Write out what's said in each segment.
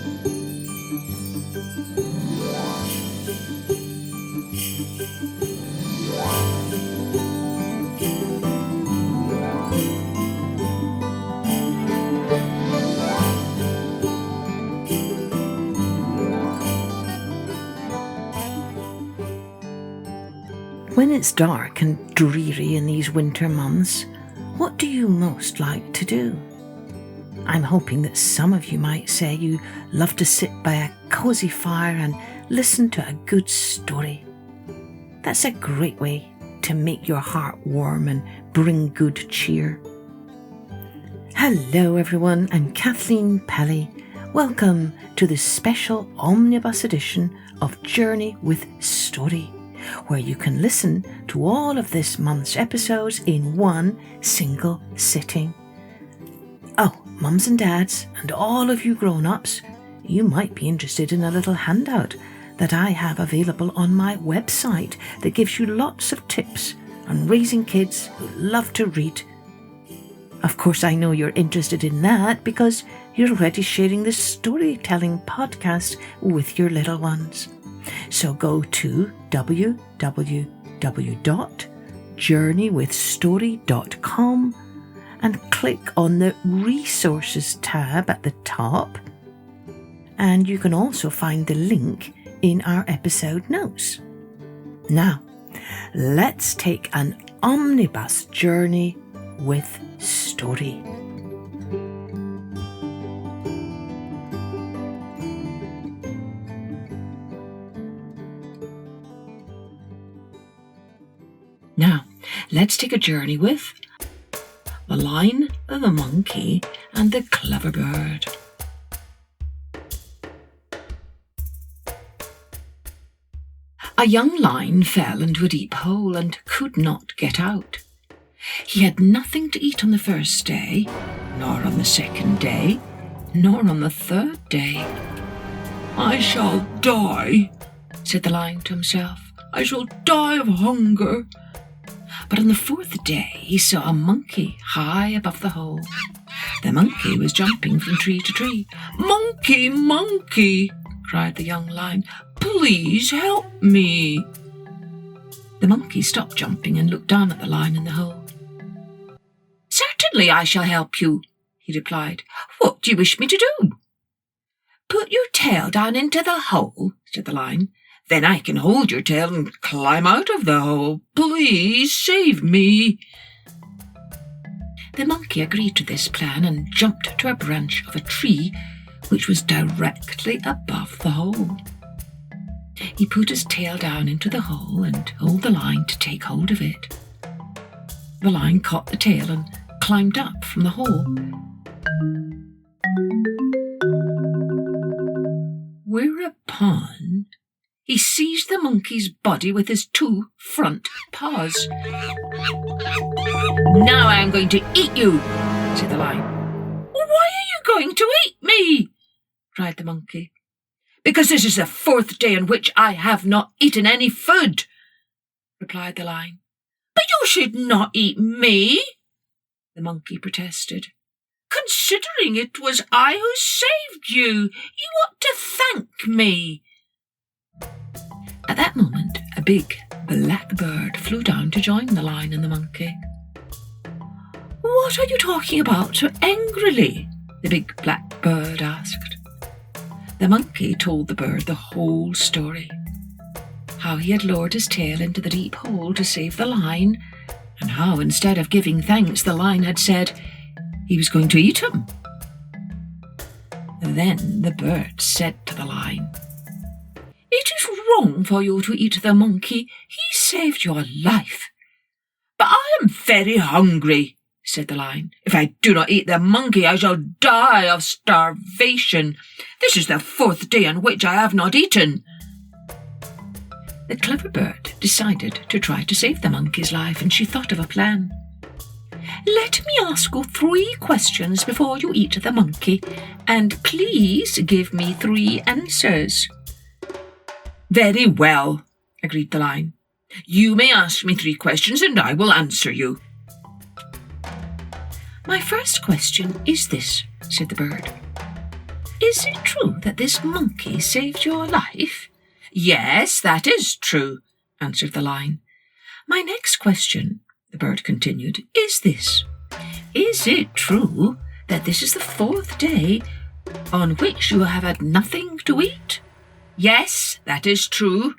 When it's dark and dreary in these winter months, what do you most like to do? I'm hoping that some of you might say you love to sit by a cosy fire and listen to a good story. That's a great way to make your heart warm and bring good cheer. Hello everyone, I'm Kathleen Pelly. Welcome to this special omnibus edition of Journey with Story, where you can listen to all of this month's episodes in one single sitting. Oh, mums and dads, and all of you grown-ups, you might be interested in a little handout that I have available on my website that gives you lots of tips on raising kids who love to read. Of course, I know you're interested in that because you're already sharing this storytelling podcast with your little ones. So go to www.journeywithstory.com and click on the Resources tab at the top. And you can also find the link in our episode notes. Now, let's take an omnibus journey with story. Now, let's take a journey with the Lion, the Monkey, and the Clever Bird. A young lion fell into a deep hole and could not get out. He had nothing to eat on the first day, nor on the second day, nor on the third day. "I shall die," said the lion to himself. "I shall die of hunger." But on the fourth day he saw a monkey high above the hole. The monkey was jumping from tree to tree. "Monkey, monkey," cried the young lion, "please help me." The monkey stopped jumping and looked down at the lion in the hole. "Certainly I shall help you," he replied. "What do you wish me to do?" "Put your tail down into the hole," said the lion. "Then I can hold your tail and climb out of the hole. Please save me." The monkey agreed to this plan and jumped to a branch of a tree which was directly above the hole. He put his tail down into the hole and told the lion to take hold of it. The lion caught the tail and climbed up from the hole. Whereupon he seized the monkey's body with his two front paws. "Now I am going to eat you," said the lion. "Why are you going to eat me?" cried the monkey. "Because this is the fourth day on which I have not eaten any food," replied the lion. "But you should not eat me," the monkey protested. "Considering it was I who saved you, you ought to thank me." At that moment, a big black bird flew down to join the lion and the monkey. "What are you talking about so angrily?" the big black bird asked. The monkey told the bird the whole story, how he had lowered his tail into the deep hole to save the lion, and how instead of giving thanks, the lion had said he was going to eat him. Then the bird said to the lion, "It is wrong for you to eat the monkey. He saved your life." "But I am very hungry," said the lion. "If I do not eat the monkey, I shall die of starvation. This is the fourth day on which I have not eaten." The clever bird decided to try to save the monkey's life, and she thought of a plan. "Let me ask you 3 questions before you eat the monkey, and please give me 3 answers." "Very well," agreed the lion. "You may ask me 3 questions and I will answer you." "My first question is this," said the bird. Is it true that this monkey saved your life? Yes, that is true, answered the lion. My next question, the bird continued, is this. Is it true that this is the 4th day on which you have had nothing to eat? Yes, that is true,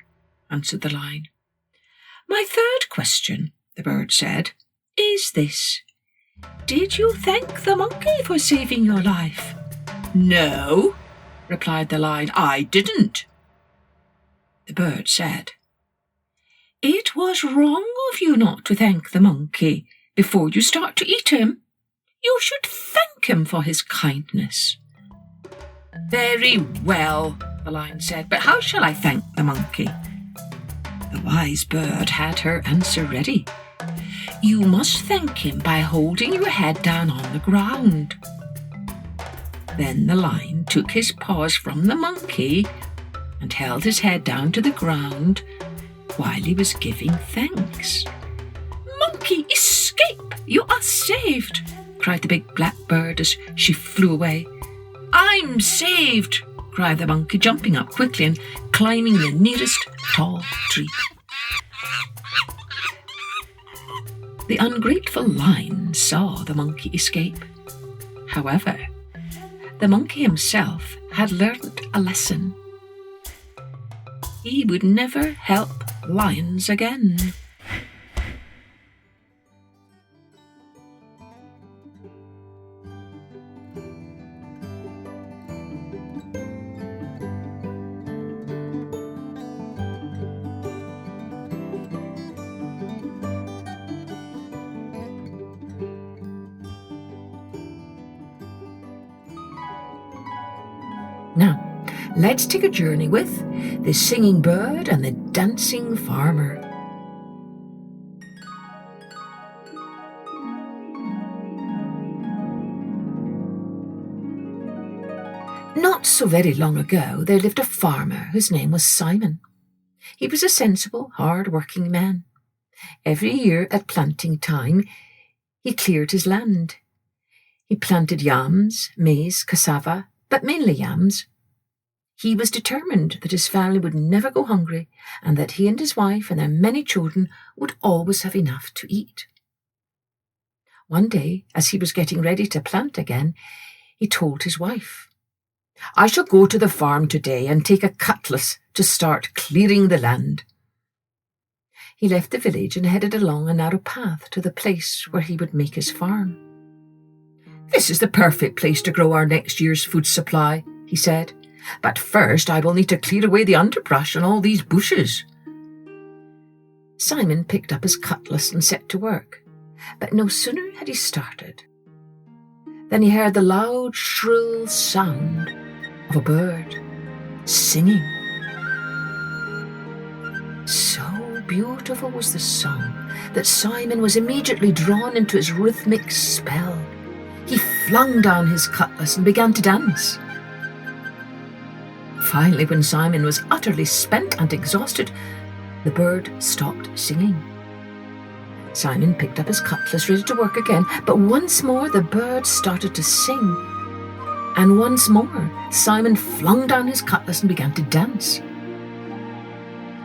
answered the lion. My third question, the bird said, is this. Did you thank the monkey for saving your life? No, replied the lion, I didn't. The bird said, it was wrong of you not to thank the monkey before you start to eat him. You should thank him for his kindness. Very well, the lion said, but how shall I thank the monkey? The wise bird had her answer ready. You must thank him by holding your head down on the ground. Then the lion took his paws from the monkey and held his head down to the ground while he was giving thanks. Monkey, escape! You are saved! Cried the big black bird as she flew away. I'm saved! Cried the monkey, jumping up quickly and climbing the nearest tall tree. The ungrateful lion saw the monkey escape. However, the monkey himself had learnt a lesson. He would never help lions again. Now, let's take a journey with the singing bird and the dancing farmer. Not so very long ago, there lived a farmer whose name was Simon. He was a sensible, hard-working man. Every year at planting time, he cleared his land. He planted yams, maize, cassava, but mainly yams. He was determined that his family would never go hungry and that he and his wife and their many children would always have enough to eat. One day, as he was getting ready to plant again, he told his wife, I shall go to the farm today and take a cutlass to start clearing the land. He left the village and headed along a narrow path to the place where he would make his farm. This is the perfect place to grow our next year's food supply, he said. But first I will need to clear away the underbrush and all these bushes. Simon picked up his cutlass and set to work, but no sooner had he started than he heard the loud, shrill sound of a bird singing. So beautiful was the song that Simon was immediately drawn into its rhythmic spell. He flung down his cutlass and began to dance. Finally, when Simon was utterly spent and exhausted, the bird stopped singing. Simon picked up his cutlass, ready to work again, but once more the bird started to sing. And once more, Simon flung down his cutlass and began to dance.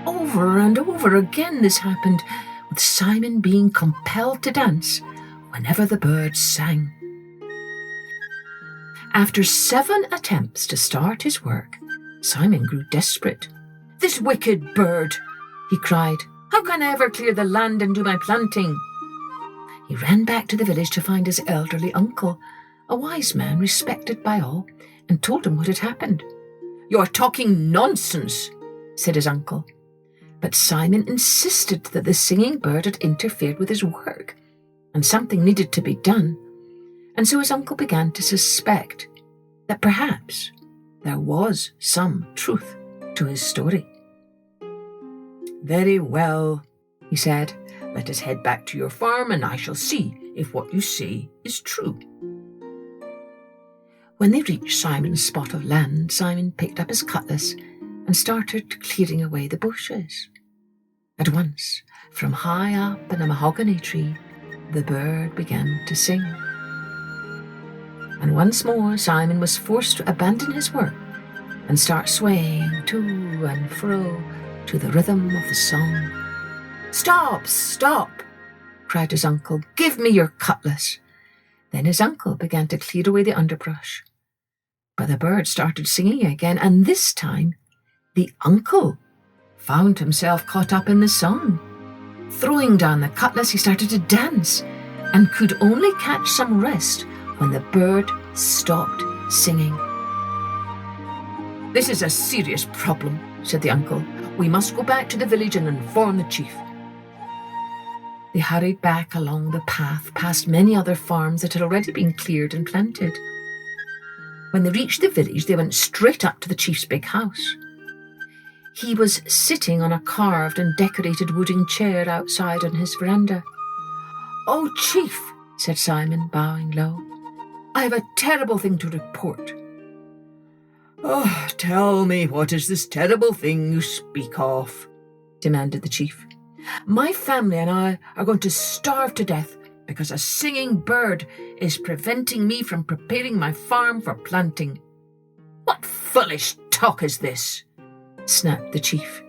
Over and over again this happened, with Simon being compelled to dance whenever the bird sang. After 7 attempts to start his work, Simon grew desperate. This wicked bird, he cried. How can I ever clear the land and do my planting? He ran back to the village to find his elderly uncle, a wise man respected by all, and told him what had happened. You're talking nonsense, said his uncle. But Simon insisted that the singing bird had interfered with his work, and something needed to be done. And so his uncle began to suspect that perhaps there was some truth to his story. Very well, he said. Let us head back to your farm and I shall see if what you say is true. When they reached Simon's spot of land, Simon picked up his cutlass and started clearing away the bushes. At once, from high up in a mahogany tree, the bird began to sing. and once more Simon was forced to abandon his work and start swaying to and fro to the rhythm of the song. "Stop, stop!" cried his uncle. "Give me your cutlass." Then his uncle began to clear away the underbrush. But the bird started singing again, and this time the uncle found himself caught up in the song. Throwing down the cutlass, he started to dance and could only catch some rest when the bird stopped singing. "This is a serious problem," said the uncle. "We must go back to the village and inform the chief." They hurried back along the path past many other farms that had already been cleared and planted. When they reached the village, they went straight up to the chief's big house. He was sitting on a carved and decorated wooden chair outside on his veranda. "Oh, Chief," said Simon, bowing low, "I have a terrible thing to report." "Oh, tell me, what is this terrible thing you speak of?" demanded the chief. "My family and I are going to starve to death because a singing bird is preventing me from preparing my farm for planting." "What foolish talk is this?" snapped the chief.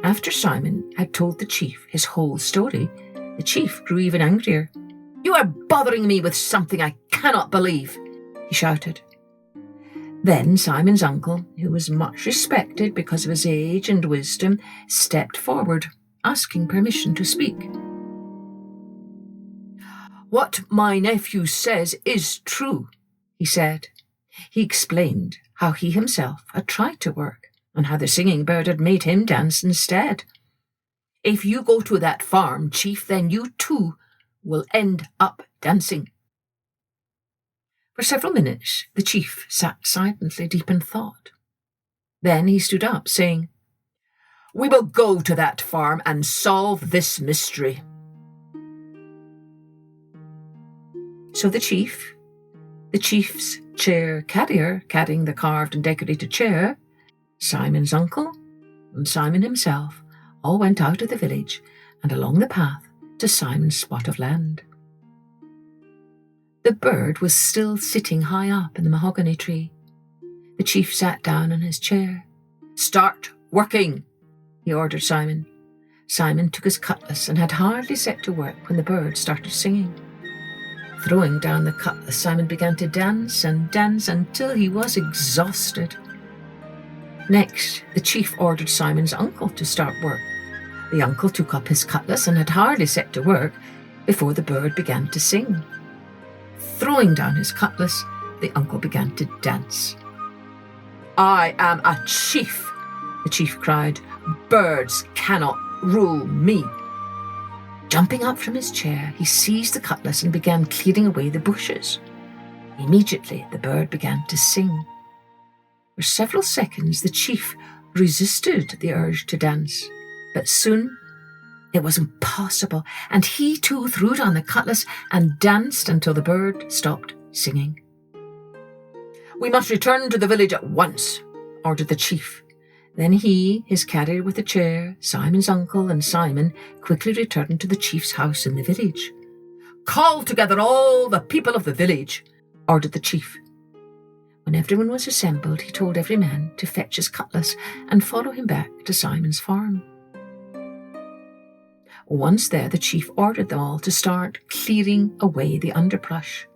After Simon had told the chief his whole story, the chief grew even angrier. "You are bothering me with something I cannot believe," he shouted. Then Simon's uncle, who was much respected because of his age and wisdom, stepped forward, asking permission to speak. "What my nephew says is true," he said. He explained how he himself had tried to work and how the singing bird had made him dance instead. "If you go to that farm, Chief, then you too will end up dancing." For several minutes, the chief sat silently, deep in thought. Then he stood up, saying, "We will go to that farm and solve this mystery." So the chief's chair carrier carrying the carved and decorated chair, Simon's uncle, and Simon himself all went out of the village and along the path to Simon's spot of land. The bird was still sitting high up in the mahogany tree. The chief sat down in his chair. "Start working," he ordered Simon. Simon took his cutlass and had hardly set to work when the bird started singing. Throwing down the cutlass, Simon began to dance and dance until he was exhausted. Next, the chief ordered Simon's uncle to start work. The uncle took up his cutlass and had hardly set to work before the bird began to sing. Throwing down his cutlass, the uncle began to dance. "I am a chief," the chief cried. "Birds cannot rule me." Jumping up from his chair, he seized the cutlass and began clearing away the bushes. Immediately, the bird began to sing. For several seconds, the chief resisted the urge to dance, but soon it was impossible, and he too threw down the cutlass and danced until the bird stopped singing. "We must return to the village at once," ordered the chief. Then he, his carrier with the chair, Simon's uncle, and Simon quickly returned to the chief's house in the village. "Call together all the people of the village," ordered the chief. When everyone was assembled, he told every man to fetch his cutlass and follow him back to Simon's farm. Once there, the chief ordered them all to start clearing away the underbrush.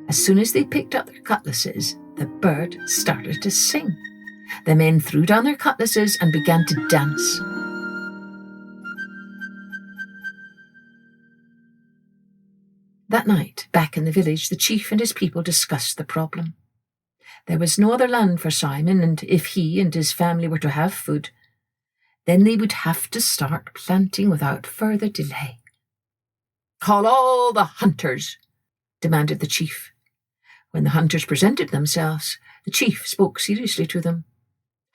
As soon as they picked up their cutlasses, the bird started to sing. The men threw down their cutlasses and began to dance. That night, back in the village, the chief and his people discussed the problem. There was no other land for Simon, and if he and his family were to have food, then they would have to start planting without further delay. "Call all the hunters," demanded the chief. When the hunters presented themselves, the chief spoke seriously to them.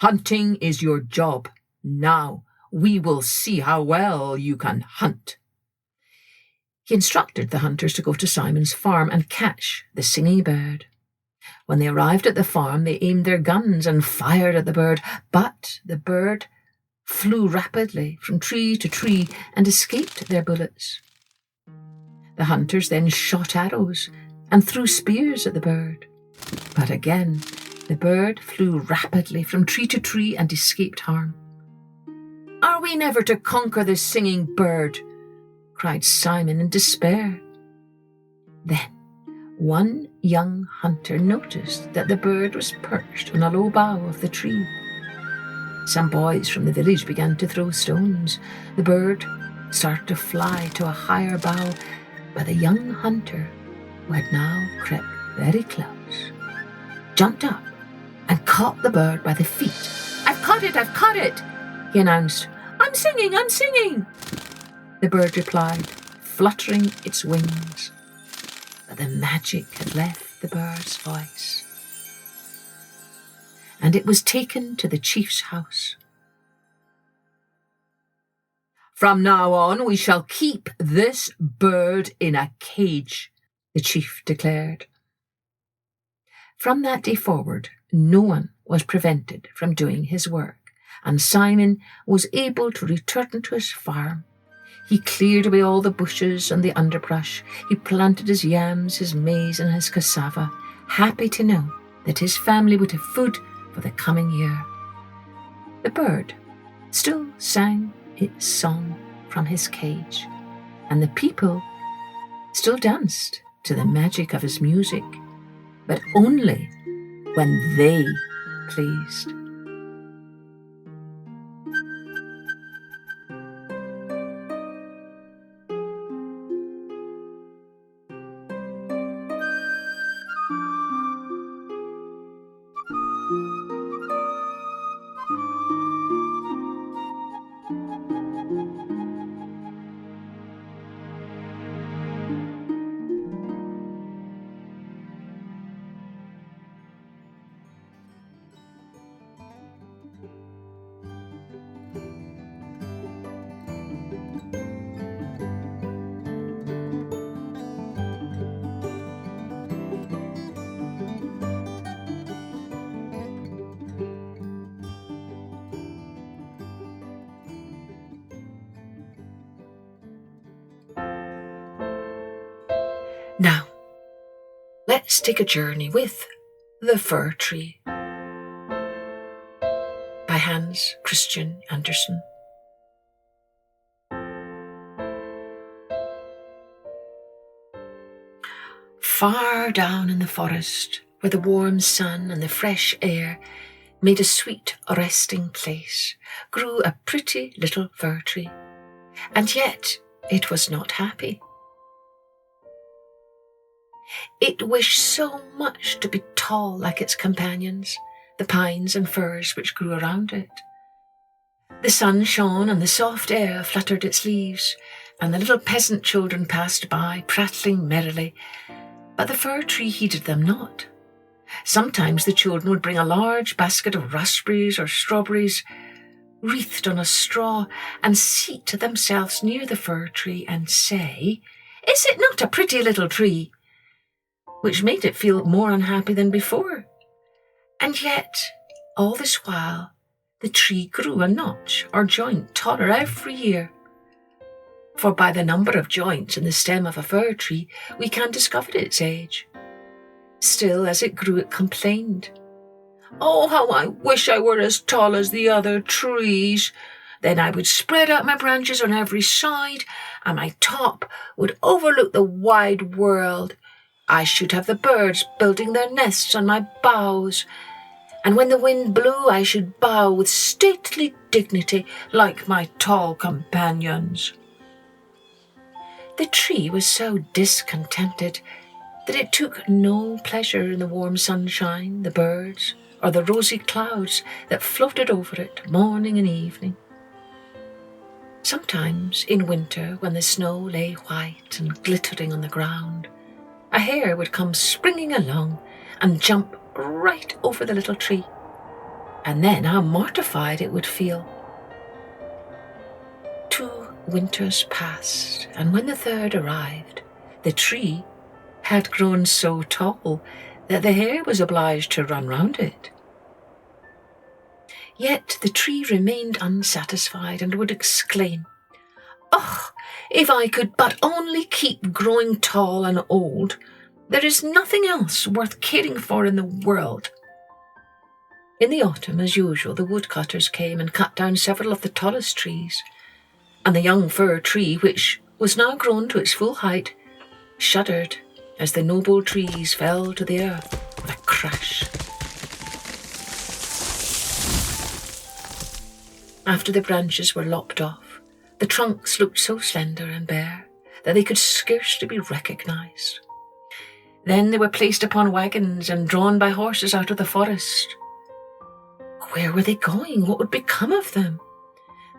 "Hunting is your job. Now we will see how well you can hunt." He instructed the hunters to go to Simon's farm and catch the singing bird. When they arrived at the farm, they aimed their guns and fired at the bird, but the bird flew rapidly from tree to tree and escaped their bullets. The hunters then shot arrows, and threw spears at the bird. But again, the bird flew rapidly from tree to tree and escaped harm. "Are we never to conquer this singing bird?" cried Simon in despair. Then one young hunter noticed that the bird was perched on a low bough of the tree. Some boys from the village began to throw stones. The bird started to fly to a higher bough, but the young hunter, who had now crept very close, jumped up and caught the bird by the feet. I've caught it, he announced. I'm singing. The bird replied, fluttering its wings. But the magic had left the bird's voice, and it was taken to the chief's house. "From now on, we shall keep this bird in a cage," the chief declared. From that day forward, no one was prevented from doing his work, and Simon was able to return to his farm. He cleared away all the bushes and the underbrush. He planted his yams, his maize, and his cassava, happy to know that his family would have food for the coming year. The bird still sang its song from his cage, and the people still danced to the magic of his music, but only when they pleased. Now, let's take a journey with The Fir Tree by Hans Christian Andersen. Far down in the forest, where the warm sun and the fresh air made a sweet resting place, grew a pretty little fir tree, and yet it was not happy. It wished so much to be tall like its companions, the pines and firs which grew around it. The sun shone and the soft air fluttered its leaves, and the little peasant children passed by, prattling merrily, but the fir tree heeded them not. Sometimes the children would bring a large basket of raspberries or strawberries wreathed on a straw and seat themselves near the fir tree and say, "Is it not a pretty little tree?" which made it feel more unhappy than before. And yet, all this while, the tree grew a notch or joint taller every year. For by the number of joints in the stem of a fir tree, we can discover its age. Still, as it grew, it complained, "Oh, how I wish I were as tall as the other trees. Then I would spread out my branches on every side, and my top would overlook the wide world. I should have the birds building their nests on my boughs, and when the wind blew I should bow with stately dignity like my tall companions." The tree was so discontented that it took no pleasure in the warm sunshine, the birds, or the rosy clouds that floated over it morning and evening. Sometimes in winter, when the snow lay white and glittering on the ground, a hare would come springing along and jump right over the little tree, and then how mortified it would feel. 2 winters passed, and when the third arrived, the tree had grown so tall that the hare was obliged to run round it. Yet the tree remained unsatisfied and would exclaim, "Oh, if I could but only keep growing tall and old, There is nothing else worth caring for in the world." In the autumn, as usual, the woodcutters came and cut down several of the tallest trees, and the young fir tree, which was now grown to its full height, shuddered as the noble trees fell to the earth with a crash. After the branches were lopped off, the trunks looked so slender and bare that they could scarcely be recognised. Then they were placed upon wagons and drawn by horses out of the forest. Where were they going? What would become of them?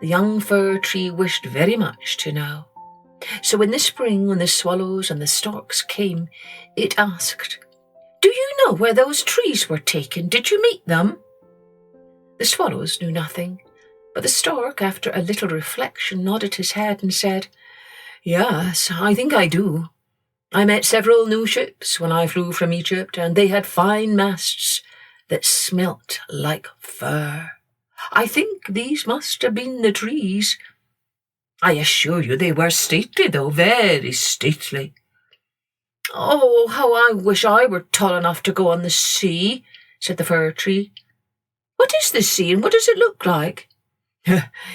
The young fir tree wished very much to know. So in the spring, when the swallows and the storks came, it asked, "Do you know where those trees were taken? Did you meet them?" The swallows knew nothing, but the stork, after a little reflection, nodded his head and said, "Yes, I think I do. I met several new ships when I flew from Egypt, and they had fine masts that smelt like fir. I think these must have been the trees. I assure you they were stately, though, very stately." "Oh, how I wish I were tall enough to go on the sea," said the fir tree. "What is the sea, and what does it look like?"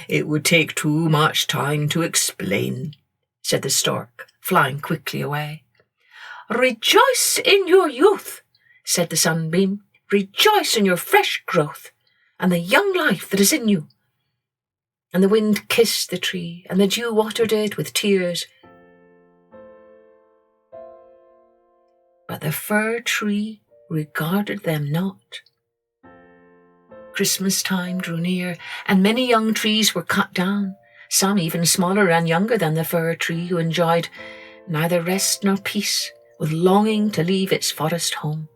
"It would take too much time to explain," said the stork, flying quickly away. "Rejoice in your youth," said the sunbeam. "Rejoice in your fresh growth and the young life that is in you." And the wind kissed the tree, and the dew watered it with tears. But the fir tree regarded them not. Christmas time drew near, and many young trees were cut down, some even smaller and younger than the fir tree, who enjoyed neither rest nor peace, with longing to leave its forest home.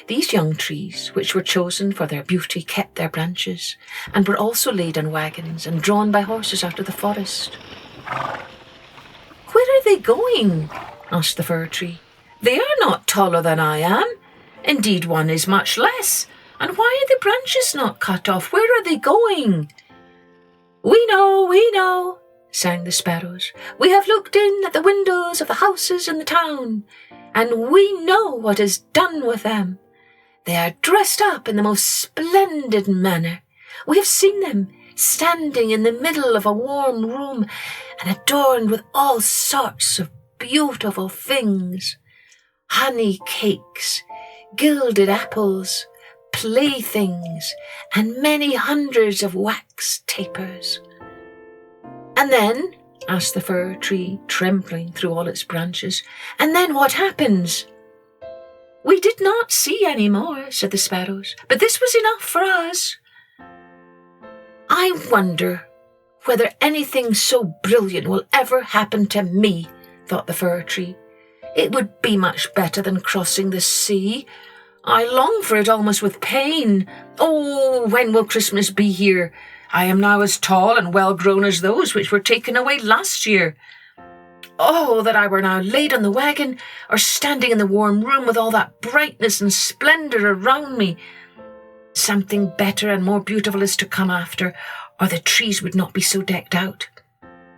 These young trees, which were chosen for their beauty, kept their branches, and were also laid on wagons and drawn by horses out of the forest. "Where are they going?" asked the fir tree. "They are not taller than I am. Indeed, one is much less. And why are the branches not cut off? Where are they going?" We know," sang the sparrows. "We have looked in at the windows of the houses in the town, and we know what is done with them. They are dressed up in the most splendid manner. We have seen them standing in the middle of a warm room and adorned with all sorts of beautiful things. Honey cakes, gilded apples, playthings, and many hundreds of wax tapers." "And then," asked the fir tree, trembling through all its branches, "and then what happens?" "We did not see any more," said the sparrows, "but this was enough for us." "I wonder whether anything so brilliant will ever happen to me," thought the fir tree. "It would be much better than crossing the sea. I long for it almost with pain. Oh, when will Christmas be here? I am now as tall and well grown as those which were taken away last year. Oh, that I were now laid on the wagon, or standing in the warm room with all that brightness and splendour around me. Something better and more beautiful is to come after, or the trees would not be so decked out.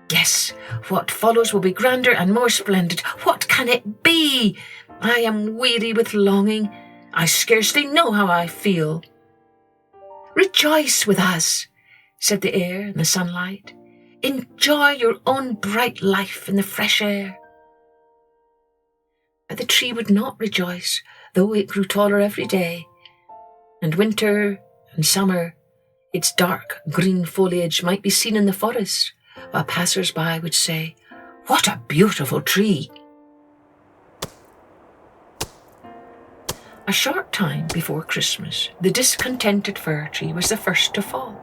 Yes, what follows will be grander and more splendid. What can it be? I am weary with longing. I scarcely know how I feel." "Rejoice with us," said the air and the sunlight. "Enjoy your own bright life in the fresh air." But the tree would not rejoice, though it grew taller every day. And winter and summer, its dark green foliage might be seen in the forest, while passers-by would say, "What a beautiful tree!" A short time before Christmas, the discontented fir tree was the first to fall.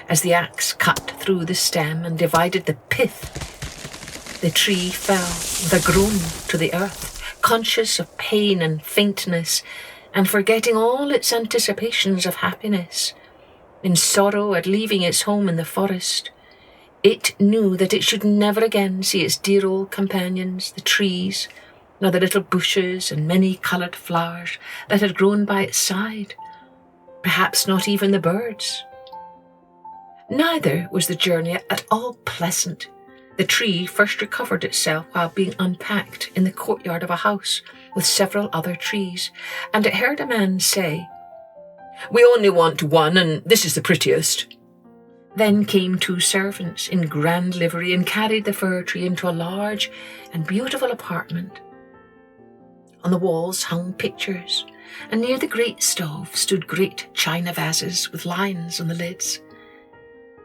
As the axe cut through the stem and divided the pith, the tree fell with a groan to the earth, conscious of pain and faintness, and forgetting all its anticipations of happiness. In sorrow at leaving its home in the forest, it knew that it should never again see its dear old companions, the trees, nor the little bushes and many-coloured flowers that had grown by its side, perhaps not even the birds. Neither was the journey at all pleasant. The tree first recovered itself while being unpacked in the courtyard of a house with several other trees, and it heard a man say, "We only want one, and this is the prettiest." Then came 2 servants in grand livery and carried the fir tree into a large and beautiful apartment. On the walls hung pictures, and near the great stove stood great china vases with lions on the lids.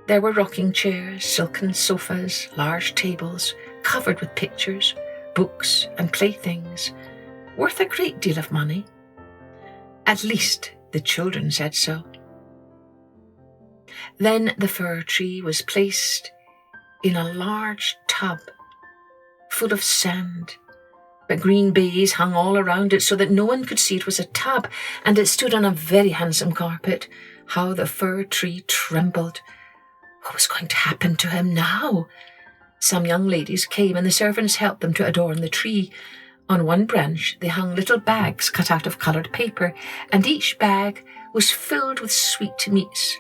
There were rocking chairs, silken sofas, large tables covered with pictures, books and playthings, worth a great deal of money. At least the children said so. Then the fir tree was placed in a large tub full of sand, but green baize hung all around it so that no one could see it was a tub, and it stood on a very handsome carpet. How the fir tree trembled! What was going to happen to him now? Some young ladies came, and the servants helped them to adorn the tree. On one branch they hung little bags cut out of coloured paper, and each bag was filled with sweetmeats.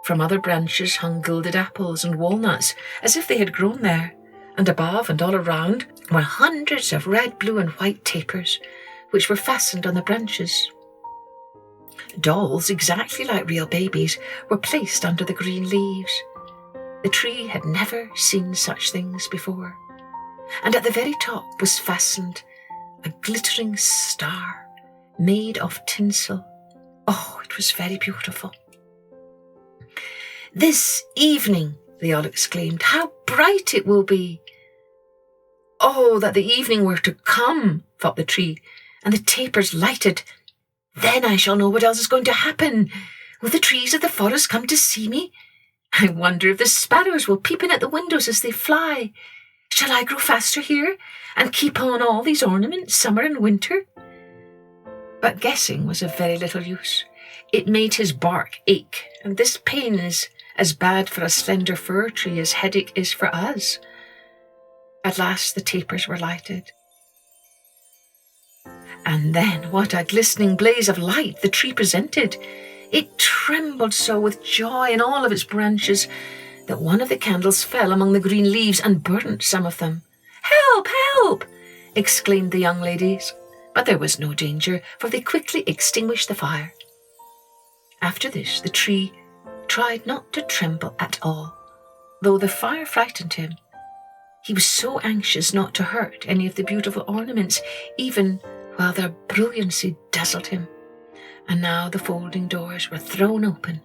From other branches hung gilded apples and walnuts, as if they had grown there, and above and all around were hundreds of red, blue and white tapers, which were fastened on the branches. Dolls, exactly like real babies, were placed under the green leaves. The tree had never seen such things before, and at the very top was fastened a glittering star made of tinsel. Oh, it was very beautiful. "This evening," they all exclaimed, "how bright it will be!" "Oh, that the evening were to come," thought the tree, "and the tapers lighted. Then I shall know what else is going to happen. Will the trees of the forest come to see me? I wonder if the sparrows will peep in at the windows as they fly. Shall I grow faster here and keep on all these ornaments, summer and winter?" But guessing was of very little use. It made his bark ache, and this pain is as bad for a slender fir tree as headache is for us. At last the tapers were lighted. And then what a glistening blaze of light the tree presented! It trembled so with joy in all of its branches that one of the candles fell among the green leaves and burnt some of them. "Help! Help!" exclaimed the young ladies. But there was no danger, for they quickly extinguished the fire. After this, the tree tried not to tremble at all, though the fire frightened him. He was so anxious not to hurt any of the beautiful ornaments, even while their brilliancy dazzled him. And now the folding doors were thrown open,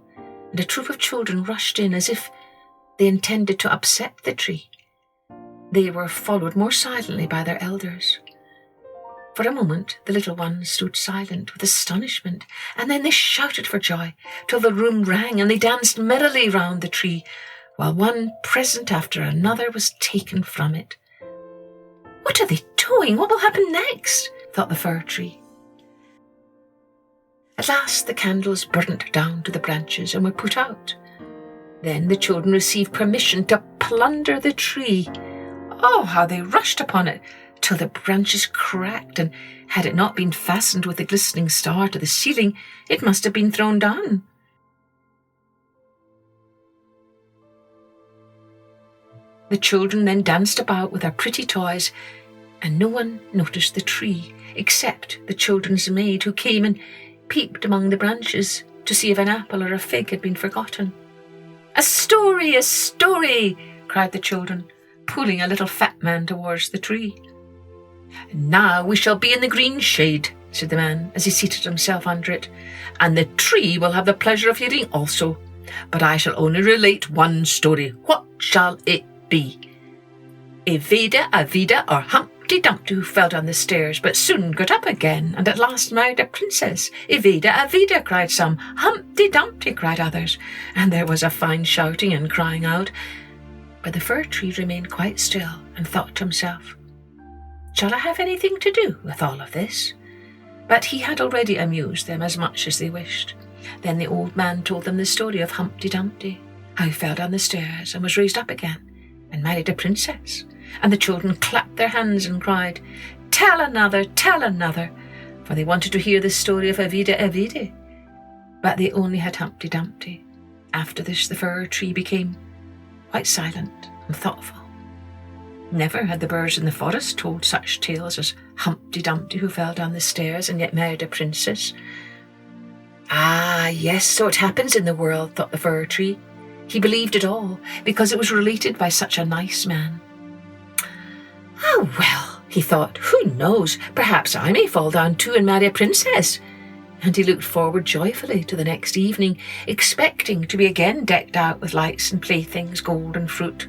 and a troop of children rushed in as if they intended to upset the tree. They were followed more silently by their elders. For a moment the little ones stood silent with astonishment, and then they shouted for joy till the room rang, and they danced merrily round the tree, while one present after another was taken from it. "What are they doing? What will happen next?" thought the fir tree. At last the candles burnt down to the branches and were put out. Then the children received permission to plunder the tree. Oh, how they rushed upon it, till the branches cracked, and had it not been fastened with the glistening star to the ceiling, it must have been thrown down. The children then danced about with their pretty toys, and no one noticed the tree except the children's maid, who came and peeped among the branches to see if an apple or a fig had been forgotten. "A story, a story!" cried the children, pulling a little fat man towards the tree. "Now we shall be in the green shade," said the man as he seated himself under it, "and the tree will have the pleasure of hearing also. But I shall only relate one story. What shall it be?" Evada, Avida, or Humpty Dumpty, who fell down the stairs, but soon got up again, and at last married a princess. "Evada, Avida," cried some. "Humpty Dumpty," cried others, and there was a fine shouting and crying out. But the fir tree remained quite still and thought to himself, "Shall I have anything to do with all of this?" But he had already amused them as much as they wished. Then the old man told them the story of Humpty Dumpty, how he fell down the stairs and was raised up again, and married a princess. And the children clapped their hands and cried, tell another," for they wanted to hear the story of Evada Evide. But they only had Humpty Dumpty. After this the fir tree became quite silent and thoughtful, Never had the birds in the forest told such tales as Humpty Dumpty who fell down the stairs and yet married a princess. Ah, yes, so it happens in the world, thought the Fir Tree. He believed it all because it was related by such a nice man. Ah, well, he thought, who knows, perhaps I may fall down too and marry a princess. And he looked forward joyfully to the next evening, expecting to be again decked out with lights and playthings, gold and fruit.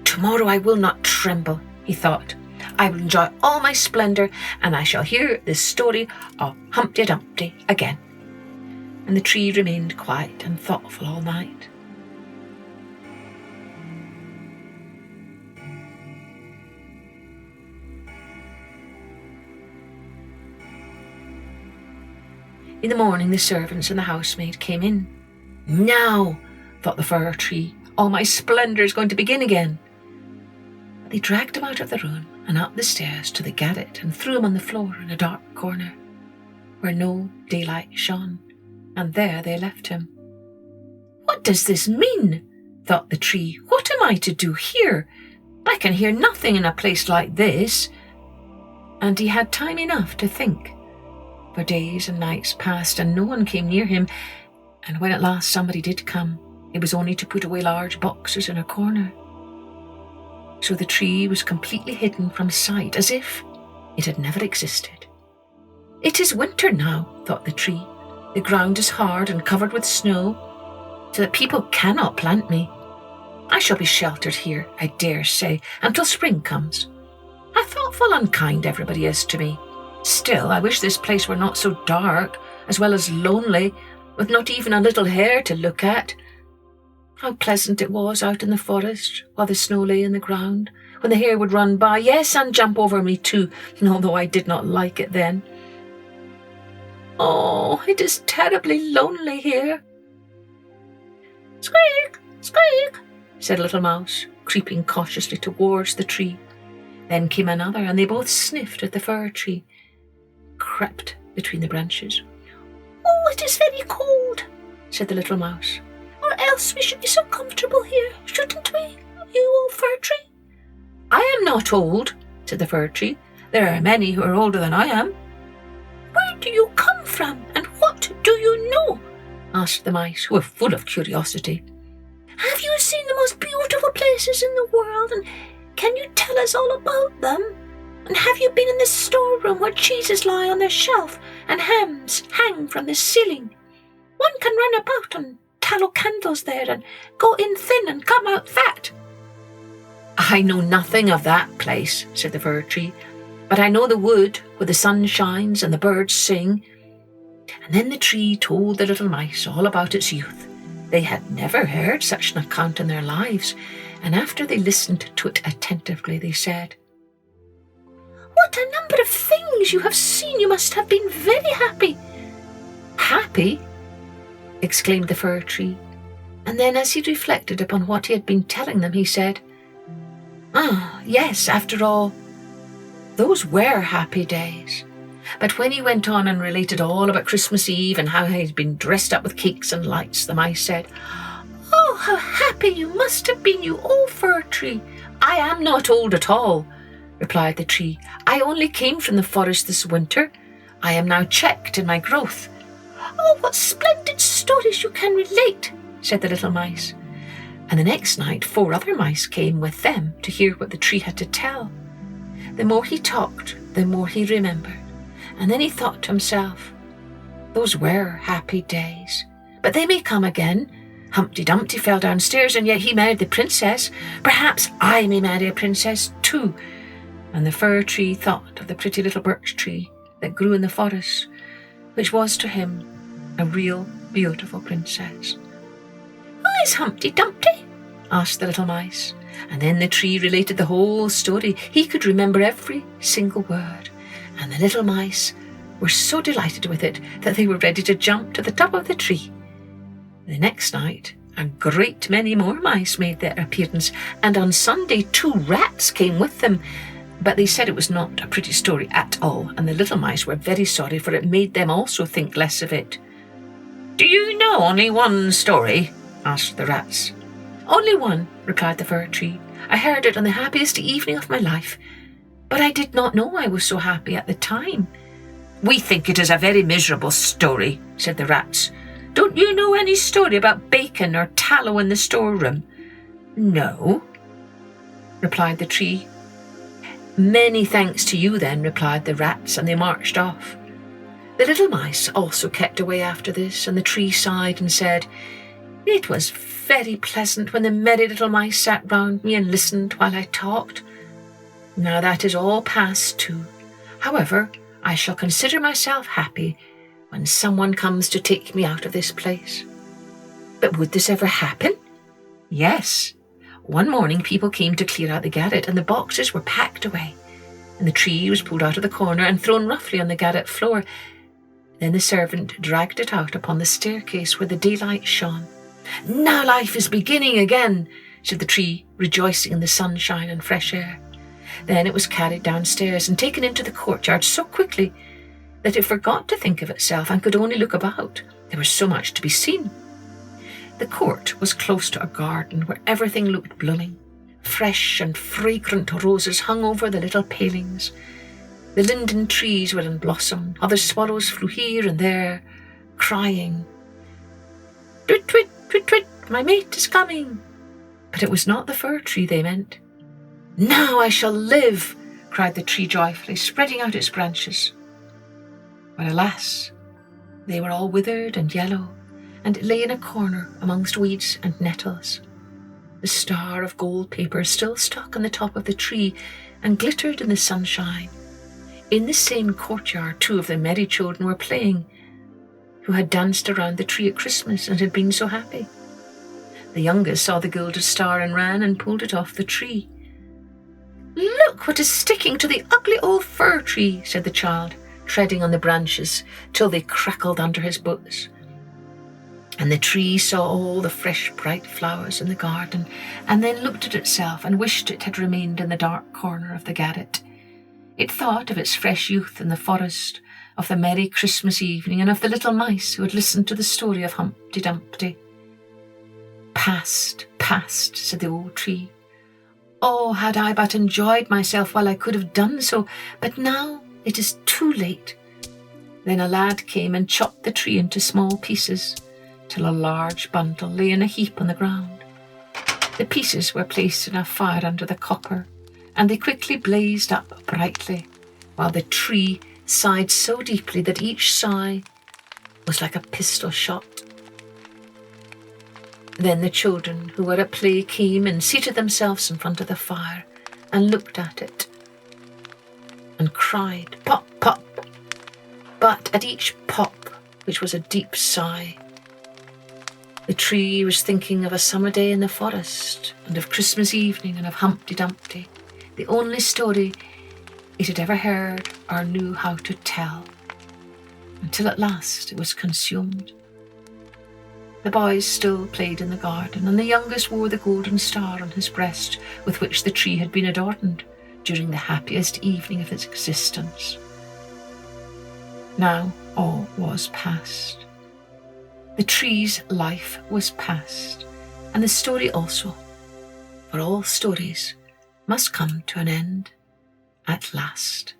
Tomorrow I will not tremble, he thought. I will enjoy all my splendour, and I shall hear the story of Humpty Dumpty again. And the tree remained quiet and thoughtful all night. In the morning, the servants and the housemaid came in. Now, thought the Fir Tree, all my splendour is going to begin again. But they dragged him out of the room and up the stairs to the garret and threw him on the floor in a dark corner where no daylight shone, and there they left him. What does this mean? Thought the tree. What am I to do here? I can hear nothing in a place like this. And he had time enough to think. For days and nights passed and no one came near him, and when at last somebody did come, it was only to put away large boxes in a corner. So the tree was completely hidden from sight, as if it had never existed. It is winter now, thought the tree. The ground is hard and covered with snow, so that people cannot plant me. I shall be sheltered here, I dare say, until spring comes. How thoughtful and kind everybody is to me. Still, I wish this place were not so dark, as well as lonely, with not even a little hare to look at. How pleasant it was out in the forest, while the snow lay in the ground, when the hare would run by, yes, and jump over me too, although I did not like it then. Oh, it is terribly lonely here. Squeak, squeak, said a little mouse, creeping cautiously towards the tree. Then came another, and they both sniffed at the Fir Tree, crept between the branches. Oh, it is very cold, said the little mouse. Or else we should be so comfortable here, shouldn't we, you old Fir Tree? I am not old, said the Fir Tree. There are many who are older than I am. Where do you come from, and what do you know? Asked the mice, who were full of curiosity. Have you seen the most beautiful places in the world, and can you tell us all about them? And have you been in the storeroom where cheeses lie on the shelf and hams hang from the ceiling? One can run about and tallow candles there and go in thin and come out fat. I know nothing of that place, said the Fir Tree, but I know the wood where the sun shines and the birds sing. And then the tree told the little mice all about its youth. They had never heard such an account in their lives, and after they listened to it attentively, they said, What a number of things you have seen! You must have been very happy. Happy? Exclaimed the Fir Tree. And then, as he reflected upon what he had been telling them, he said, yes, after all, those were happy days. But when he went on and related all about Christmas Eve and how he had been dressed up with cakes and lights, the mice said, Oh, how happy you must have been, you old Fir Tree. I am not old at all, replied the tree. I only came from the forest this winter. I am now checked in my growth. Oh, what splendid stories you can relate, said the little mice. And the next night 4 other mice came with them to hear what the tree had to tell. The more he talked, the more he remembered. And then he thought to himself, Those were happy days, but they may come again. Humpty Dumpty fell downstairs, and yet he married the princess. Perhaps I may marry a princess too. And the Fir Tree thought of the pretty little birch tree that grew in the forest, which was to him a real beautiful princess. Who is Humpty Dumpty? Asked the little mice. And then the tree related the whole story. He could remember every single word. And the little mice were so delighted with it that they were ready to jump to the top of the tree. The next night, a great many more mice made their appearance, and on Sunday 2 rats came with them. But they said it was not a pretty story at all, and the little mice were very sorry, for it made them also think less of it. Do you know only one story? Asked the rats. Only one, replied the Fir Tree, I heard it on the happiest evening of my life, but I did not know I was so happy at the time." "We think it is a very miserable story," said the rats. "Don't you know any story about bacon or tallow in the storeroom?" "No," replied the tree. "Many thanks to you then," replied the rats, and they marched off. The little mice also kept away after this, and the tree sighed and said, "It was very pleasant when the merry little mice sat round me and listened while I talked. Now that is all past too. However, I shall consider myself happy when someone comes to take me out of this place." But would this ever happen? Yes. One morning people came to clear out the garret, and the boxes were packed away, and the tree was pulled out of the corner and thrown roughly on the garret floor. Then the servant dragged it out upon the staircase where the daylight shone. "Now life is beginning again," said the tree, rejoicing in the sunshine and fresh air. Then it was carried downstairs and taken into the courtyard so quickly that it forgot to think of itself and could only look about. There was so much to be seen. The court was close to a garden where everything looked blooming. Fresh and fragrant roses hung over the little palings. The linden trees were in blossom. Other swallows flew here and there, crying, "Twit, twit, twit, twit, my mate is coming." But it was not the fir tree they meant. "Now I shall live," cried the tree joyfully, spreading out its branches. But alas, they were all withered and yellow, and lay in a corner amongst weeds and nettles. The star of gold paper still stuck on the top of the tree and glittered in the sunshine. In the same courtyard, 2 of the merry children were playing, who had danced around the tree at Christmas and had been so happy. The youngest saw the gilded star and ran and pulled it off the tree. "Look what is sticking to the ugly old fir tree," said the child, treading on the branches till they crackled under his boots. And the tree saw all the fresh bright flowers in the garden, and then looked at itself and wished it had remained in the dark corner of the garret. It thought of its fresh youth in the forest, of the merry Christmas evening, and of the little mice who had listened to the story of Humpty Dumpty. "Past, past," said the old tree. "Oh, had I but enjoyed myself while I could have done so, but now it is too late." Then a lad came and chopped the tree into small pieces, till a large bundle lay in a heap on the ground. The pieces were placed in a fire under the copper, and they quickly blazed up brightly, while the tree sighed so deeply that each sigh was like a pistol shot. Then the children who were at play came and seated themselves in front of the fire and looked at it and cried, "Pop, pop." But at each pop, which was a deep sigh, the tree was thinking of a summer day in the forest and of Christmas evening and of Humpty Dumpty, the only story it had ever heard or knew how to tell, until at last it was consumed. The boys still played in the garden, and the youngest wore the golden star on his breast with which the tree had been adorned during the happiest evening of its existence. Now all was past. The tree's life was past, and the story also, for all stories must come to an end at last.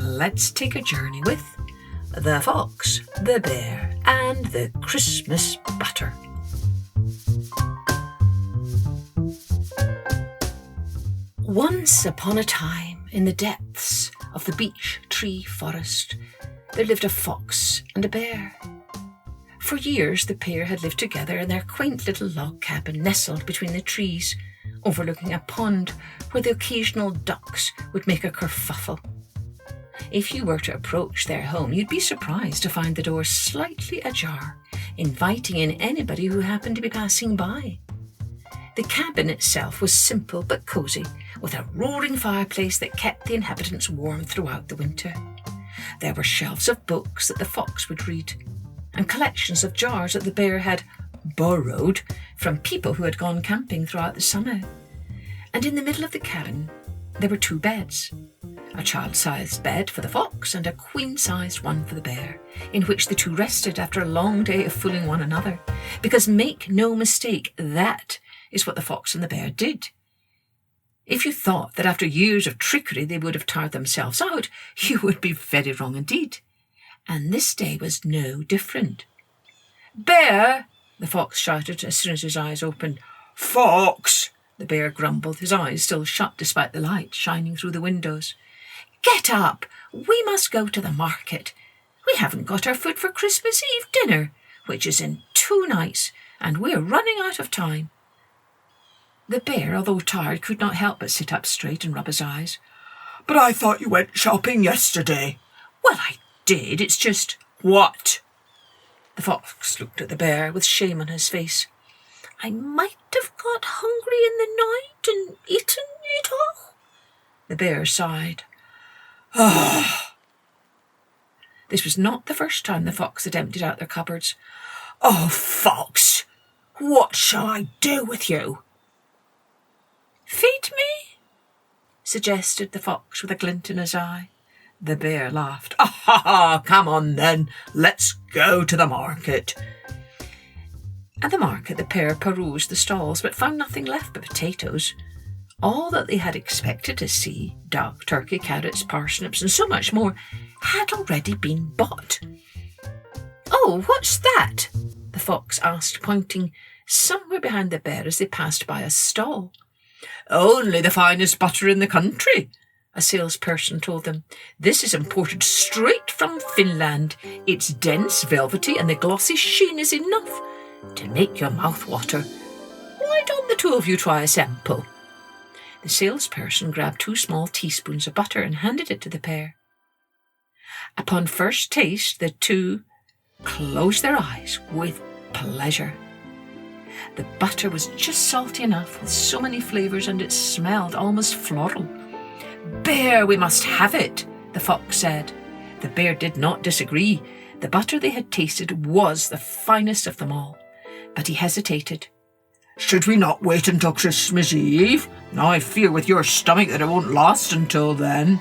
Let's take a journey with the fox, the bear, and the Christmas butter. Once upon a time, in the depths of the beech tree forest, there lived a fox and a bear. For years the pair had lived together in their quaint little log cabin nestled between the trees, overlooking a pond where the occasional ducks would make a kerfuffle. If you were to approach their home, you'd be surprised to find the door slightly ajar, inviting in anybody who happened to be passing by. The cabin itself was simple but cosy, with a roaring fireplace that kept the inhabitants warm throughout the winter. There were shelves of books that the fox would read, and collections of jars that the bear had borrowed from people who had gone camping throughout the summer. And in the middle of the cabin, there were 2 beds. A child-sized bed for the fox and a queen-sized one for the bear, in which the 2 rested after a long day of fooling one another. Because make no mistake, that is what the fox and the bear did. If you thought that after years of trickery they would have tired themselves out, you would be very wrong indeed. And this day was no different. "Bear!" the fox shouted as soon as his eyes opened. "Fox!" the bear grumbled, his eyes still shut despite the light shining through the windows. "Get up! We must go to the market. We haven't got our food for Christmas Eve dinner, which is in 2 nights, and we're running out of time." The bear, although tired, could not help but sit up straight and rub his eyes. "But I thought you went shopping yesterday." "Well, I did. It's just—" "What?" The fox looked at the bear with shame on his face. "I might have got hungry in the night and eaten it all." The bear sighed. This was not the first time the fox had emptied out their cupboards. "Oh, fox, what shall I do with you?" "Feed me?" suggested the fox with a glint in his eye. The bear laughed. "Come on then, let's go to the market." At the market the pair perused the stalls, but found nothing left but potatoes. All that they had expected to see, duck, turkey, carrots, parsnips, and so much more, had already been bought. "Oh, what's that?" the fox asked, pointing somewhere behind the bear as they passed by a stall. "Only the finest butter in the country," a salesperson told them. "This is imported straight from Finland. It's dense, velvety, and the glossy sheen is enough to make your mouth water. Why don't the 2 of you try a sample?" The salesperson grabbed 2 small teaspoons of butter and handed it to the pair. Upon first taste, the 2 closed their eyes with pleasure. The butter was just salty enough with so many flavours, and it smelled almost floral. "Bear, we must have it," the fox said. The bear did not disagree. The butter they had tasted was the finest of them all. But he hesitated. "Should we not wait until Christmas Eve? I fear with your stomach that it won't last until then."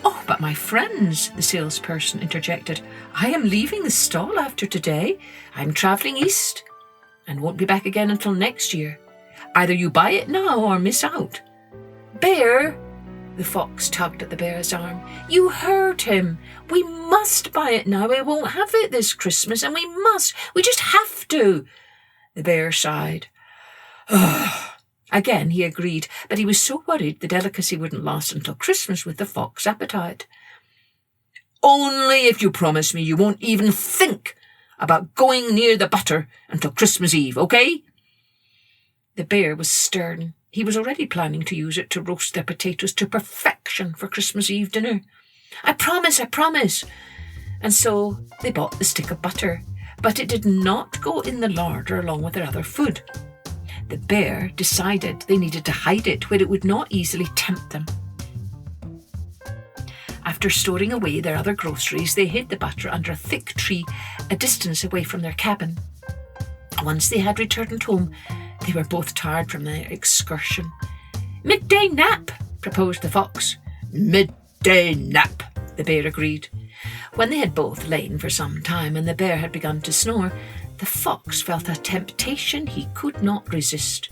"Oh, but my friends," the salesperson interjected, "I am leaving the stall after today. I'm travelling east and won't be back again until next year. Either you buy it now or miss out." "Bear," the fox tugged at the bear's arm, "you heard him. We must buy it now. We won't have it this Christmas, and we just have to." The bear sighed. Again he agreed, but he was so worried the delicacy wouldn't last until Christmas with the fox's appetite. "Only if you promise me you won't even think about going near the butter until Christmas Eve, okay?" The bear was stern. He was already planning to use it to roast their potatoes to perfection for Christmas Eve dinner. I promise. And so they bought the stick of butter, but it did not go in the larder along with their other food. The bear decided they needed to hide it where it would not easily tempt them. After storing away their other groceries, they hid the butter under a thick tree a distance away from their cabin. Once they had returned home, they were both tired from their excursion. "Midday nap," proposed the fox. "Midday nap," the bear agreed. When they had both lain for some time and the bear had begun to snore, the fox felt a temptation he could not resist.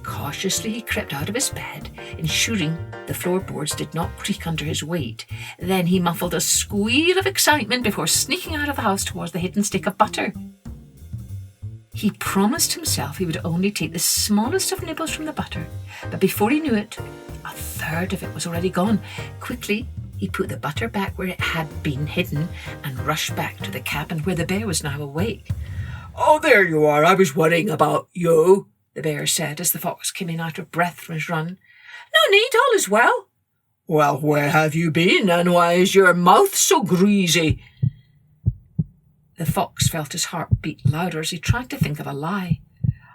Cautiously he crept out of his bed, ensuring the floorboards did not creak under his weight. Then he muffled a squeal of excitement before sneaking out of the house towards the hidden stick of butter. He promised himself he would only take the smallest of nibbles from the butter, but before he knew it, a third of it was already gone. Quickly, He put the butter back where it had been hidden and rushed back to the cabin where the bear was now awake. "Oh, there you are. I was worrying about you," the bear said as the fox came in out of breath from his run. "No need, all is well." "Well, where have you been, and why is your mouth so greasy?" The fox felt his heart beat louder as he tried to think of a lie.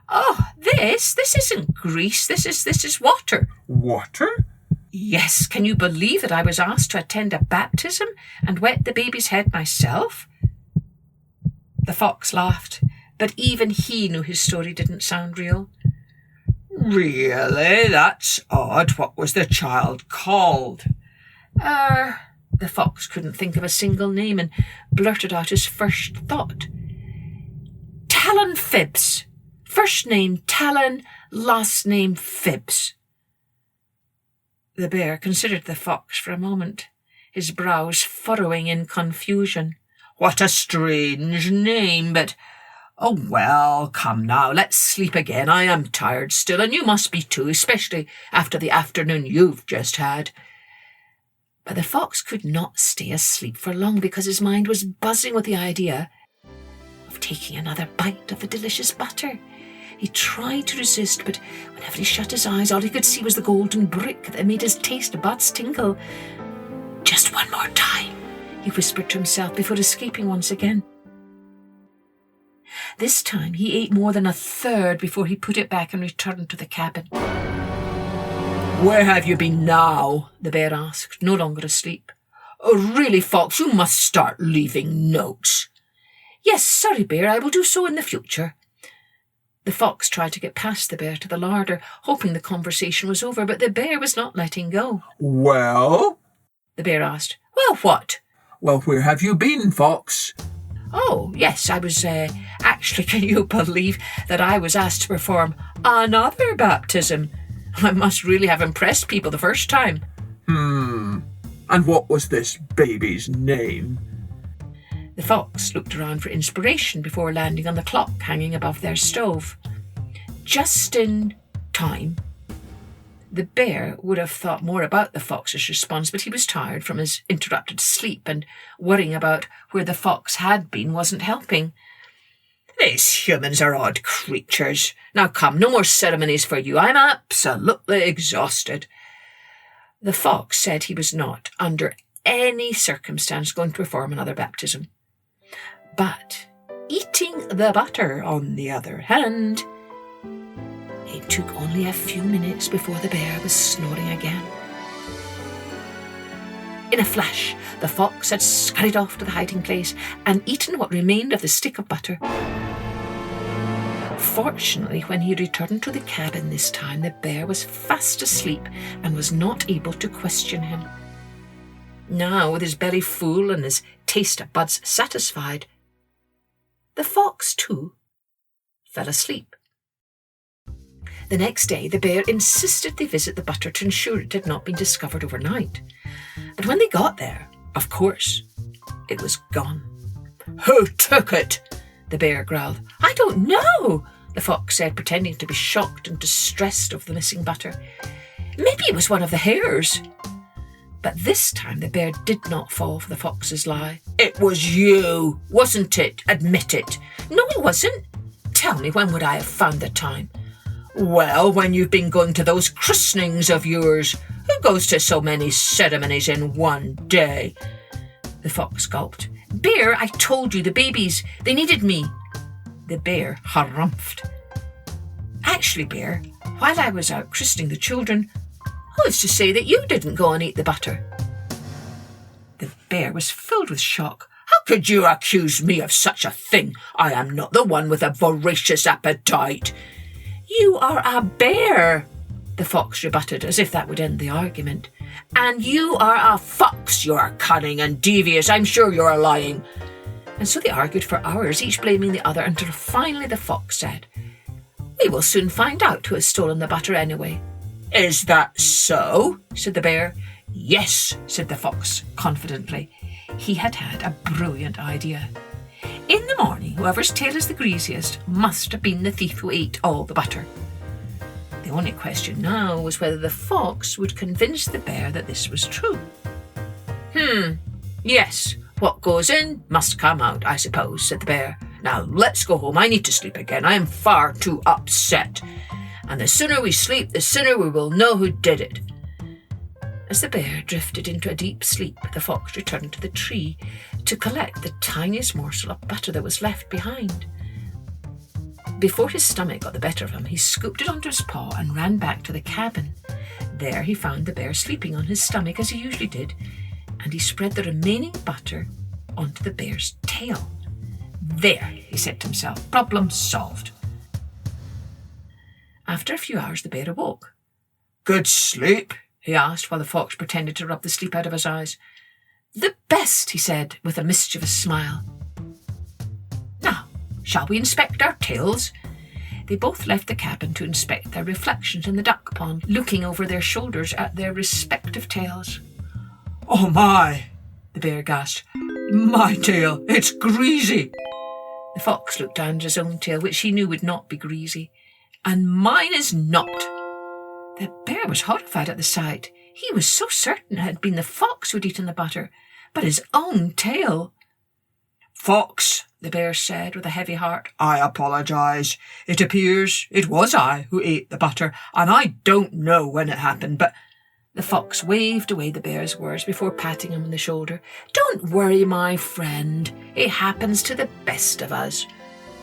"Oh, this isn't grease, this is water." "Water?" "Yes, can you believe that I was asked to attend a baptism and wet the baby's head myself?" The fox laughed, but even he knew his story didn't sound real. "Really? That's odd. What was the child called?" The fox couldn't think of a single name and blurted out his first thought. "Talon Phibbs. First name Talon, last name Phibbs." The bear considered the fox for a moment, his brows furrowing in confusion. "What a strange name, but... Oh, well, come now, let's sleep again. I am tired still, and you must be too, especially after the afternoon you've just had." But the fox could not stay asleep for long because his mind was buzzing with the idea of taking another bite of the delicious butter. He tried to resist, but whenever he shut his eyes, all he could see was the golden brick that made his taste buds tingle. "Just one more time," he whispered to himself before escaping once again. This time he ate more than a third before he put it back and returned to the cabin. "Where have you been now?" the bear asked, no longer asleep. "Oh, really, Fox, you must start leaving notes." "Yes, sorry, Bear, I will do so in the future." The fox tried to get past the bear to the larder, hoping the conversation was over, but the bear was not letting go. "Well?" the bear asked. "Well, what?" "Well, where have you been, Fox?" "Oh, yes, I was, actually, can you believe that I was asked to perform another baptism? I must really have impressed people the first time." "And what was this baby's name?" The fox looked around for inspiration before landing on the clock hanging above their stove. Just in time. The bear would have thought more about the fox's response, but he was tired from his interrupted sleep, and worrying about where the fox had been wasn't helping. "These humans are odd creatures. Now come, no more ceremonies for you. I'm absolutely exhausted." The fox said he was not, under any circumstance, going to perform another baptism. But eating the butter, on the other hand, it took only a few minutes before the bear was snoring again. In a flash, the fox had scurried off to the hiding place and eaten what remained of the stick of butter. Fortunately, when he returned to the cabin this time, the bear was fast asleep and was not able to question him. Now, with his belly full and his taste buds satisfied, the fox, too, fell asleep. The next day, the bear insisted they visit the butter to ensure it had not been discovered overnight. But when they got there, of course, it was gone. "Who took it?" the bear growled. "I don't know," the fox said, pretending to be shocked and distressed over the missing butter. "Maybe it was one of the hares." But this time the bear did not fall for the fox's lie. "It was you, wasn't it? Admit it." "No, it wasn't. Tell me, when would I have found the time?" "Well, when you've been going to those christenings of yours. Who goes to so many ceremonies in one day?" The fox gulped. "Bear, I told you, the babies, they needed me." The bear harumphed. "Actually, Bear, while I was out christening the children, who's to say that you didn't go and eat the butter?" The bear was filled with shock. "How could you accuse me of such a thing? I am not the one with a voracious appetite." "You are a bear," the fox rebutted, as if that would end the argument. "And you are a fox. You're cunning and devious. I'm sure you're lying." And so they argued for hours, each blaming the other, until finally the fox said, "We will soon find out who has stolen the butter anyway." "Is that so?" said the bear. "Yes," said the fox confidently. He had had a brilliant idea. In the morning, whoever's tail is the greasiest must have been the thief who ate all the butter. The only question now was whether the fox would convince the bear that this was true. Yes, what goes in must come out, I suppose, said the bear. Now let's go home. I need to sleep again. I am far too upset. And the sooner we sleep, the sooner we will know who did it. As the bear drifted into a deep sleep, the fox returned to the tree to collect the tiniest morsel of butter that was left behind. Before his stomach got the better of him, he scooped it onto his paw and ran back to the cabin. There he found the bear sleeping on his stomach as he usually did, and he spread the remaining butter onto the bear's tail. There, he said to himself, problem solved. After a few hours, the bear awoke. Good sleep? He asked, while the fox pretended to rub the sleep out of his eyes. The best, he said, with a mischievous smile. Now, shall we inspect our tails? They both left the cabin to inspect their reflections in the duck pond, looking over their shoulders at their respective tails. Oh my, the bear gasped. My tail, it's greasy. The fox looked down at his own tail, which he knew would not be greasy. And mine is not. The bear was horrified at the sight. He was so certain it had been the fox who had eaten the butter, but his own tail. Fox, the bear said with a heavy heart, I apologize. It appears it was I who ate the butter, and I don't know when it happened, but... The fox waved away the bear's words before patting him on the shoulder. Don't worry, my friend. It happens to the best of us.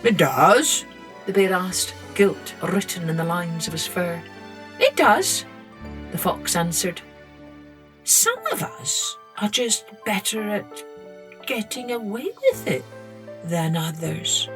It does? The bear asked, guilt written in the lines of his fur. It does, the fox answered. Some of us are just better at getting away with it than others.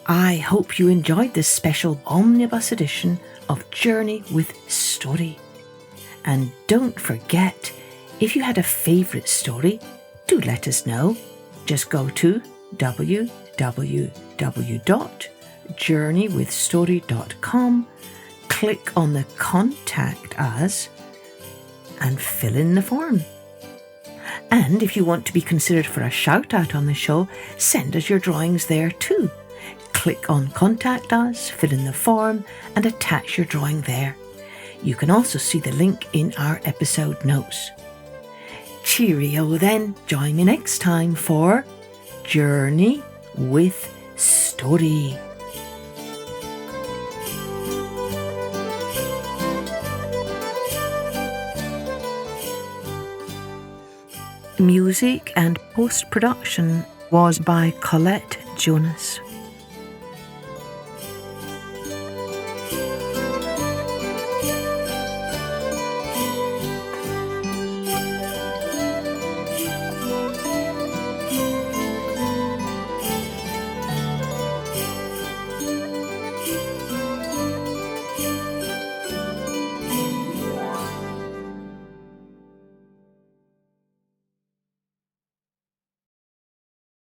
I hope you enjoyed this special omnibus edition of Journey with Story. And don't forget, if you had a favourite story, do let us know. Just go to www.journeywithstory.com, click on the Contact Us, and fill in the form. And if you want to be considered for a shout out on the show, send us your drawings there too. Click on Contact Us, fill in the form, and attach your drawing there. You can also see the link in our episode notes. Cheerio then. Join me next time for Journey with Story. Music and post-production was by Colette Jonas.